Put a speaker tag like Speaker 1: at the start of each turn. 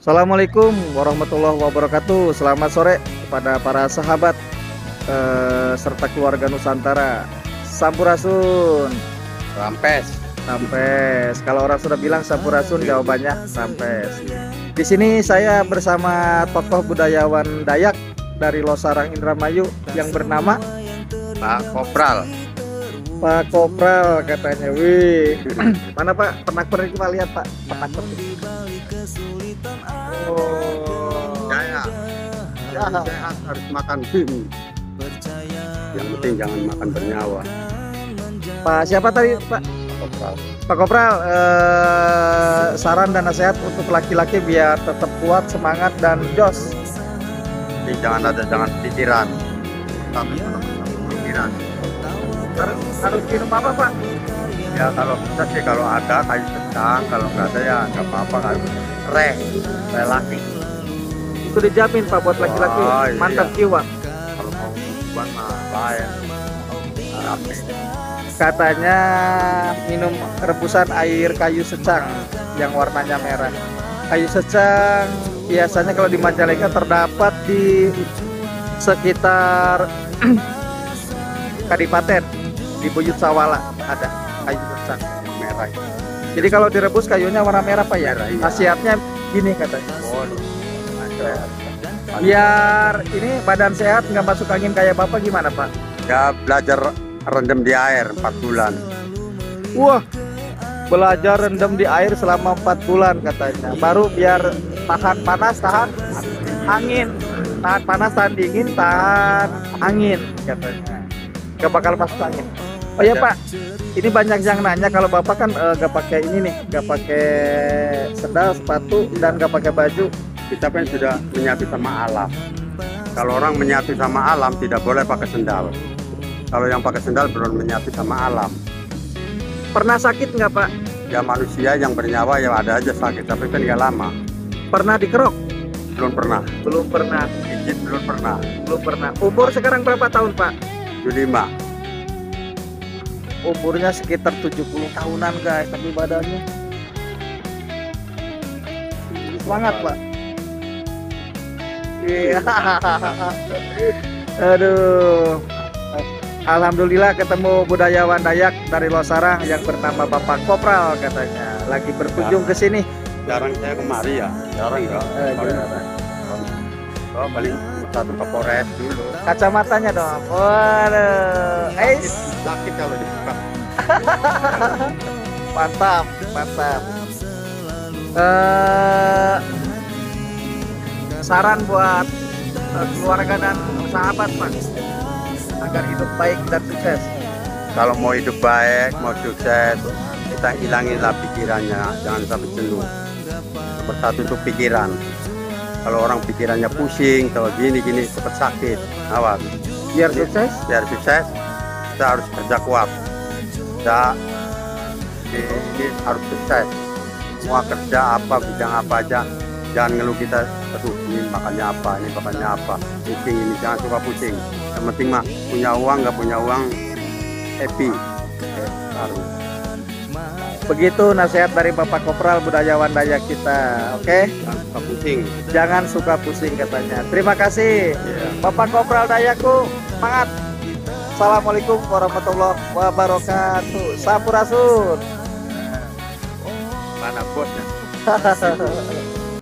Speaker 1: Assalamualaikum warahmatullahi wabarakatuh. Selamat sore kepada para sahabat serta keluarga Nusantara. Sampurasun.
Speaker 2: Rampes.
Speaker 1: Sampes. Kalau orang sudah bilang Sampurasun, jawabannya Sampes. Di sini saya bersama tokoh budayawan Dayak dari Losarang Indramayu yang bernama
Speaker 2: Pak Kopral.
Speaker 1: Pak Kopral katanya. Wih. Mana Pak? Pernak-pernik kita lihat Pak. Pernak-pernik. Oh.
Speaker 2: Ya. Sehat harus makan. Yang penting jangan makan bernyawa.
Speaker 1: Pak siapa tadi Pak?
Speaker 2: Kopral.
Speaker 1: Pak Kopral, saran dan nasihat untuk laki-laki biar tetap kuat, semangat dan jos.
Speaker 2: Jadi jangan pikiran. Tapi pikiran.
Speaker 1: Harus minum apa Pak?
Speaker 2: Ya kalau bisa sih kalau ada kayu secang, kalau nggak ada ya nggak apa-apa kan. Relasi.
Speaker 1: Itu dijamin Pak buat laki-laki.
Speaker 2: Oh, iya.
Speaker 1: Mantap jiwa.
Speaker 2: Kalau mau buat mah lain. Tapi
Speaker 1: Katanya minum rebusan air kayu secang yang warnanya merah. Kayu secang biasanya kalau di Majalengka terdapat di sekitar Kadipaten, di Buyut Sawala ada kayu secang
Speaker 2: merah.
Speaker 1: jadi kalau direbus kayunya warna merah Pak ya.
Speaker 2: Merah, iya.
Speaker 1: Khasiatnya gini katanya,
Speaker 2: Oh,
Speaker 1: biar ini badan sehat nggak masuk angin kayak Bapak, gimana Pak?
Speaker 2: ya belajar rendam di air 4 bulan.
Speaker 1: Wah, belajar rendam di air selama 4 bulan katanya, baru biar tahan panas, tahan angin, tahan panas, tahan dingin, tahan angin katanya, gak bakal masuk angin. Oh ya Pak, ini banyak yang nanya kalau Bapak kan gak pakai ini nih, gak pakai sendal, sepatu, dan gak pakai baju.
Speaker 2: Kita kan sudah menyatu sama alam. Kalau orang menyatu sama alam tidak boleh pakai sendal. Kalau yang pakai sendal belum menyatu sama alam.
Speaker 1: Pernah sakit nggak Pak?
Speaker 2: Ya manusia yang bernyawa ya ada aja sakit, tapi kan nggak lama.
Speaker 1: Pernah dikerok?
Speaker 2: Belum pernah.
Speaker 1: Belum pernah.
Speaker 2: Gigit belum pernah.
Speaker 1: Belum pernah. Umur sekarang berapa tahun Pak?
Speaker 2: 75.
Speaker 1: Umurnya sekitar 70 tahunan guys, tapi badannya semangat Pak. Iya. Aduh. Alhamdulillah ketemu budayawan Dayak dari Losarang yang bernama Bapak Kopral katanya. Lagi berkunjung ke sini.
Speaker 2: Jarang saya kemari ya. Jarang enggak. Oh, paling satu ke Polres dulu.
Speaker 1: Kacamatanya dong. Waduh.
Speaker 2: Sakit kalau dibuka.
Speaker 1: Mantap, mantap. Saran buat keluarga dan sahabat Pak agar hidup baik dan sukses.
Speaker 2: Kalau mau hidup baik, mau sukses, kita hilanginlah pikirannya, jangan sampai jenuh. Nomor satu itu pikiran. Kalau orang pikirannya pusing, kalau gini cepat sakit. Awas.
Speaker 1: Biar sukses,
Speaker 2: kita harus kerja kuat. Kita ini harus sukses. Semua kerja apa, bidang apa aja, jangan ngeluh kita. Aduh, ini makannya apa, pusing ini, jangan suka pusing. Yang penting mah punya uang, nggak punya uang happy. Harus.
Speaker 1: begitu nasihat dari Bapak Kopral budayawan Dayak kita. Oke?
Speaker 2: Jangan suka pusing.
Speaker 1: Jangan suka pusing katanya. Terima kasih
Speaker 2: Yeah.
Speaker 1: Bapak Kopral Dayakku. Semangat. Assalamualaikum warahmatullahi wabarakatuh. Sampurasun.
Speaker 2: Mana bosnya?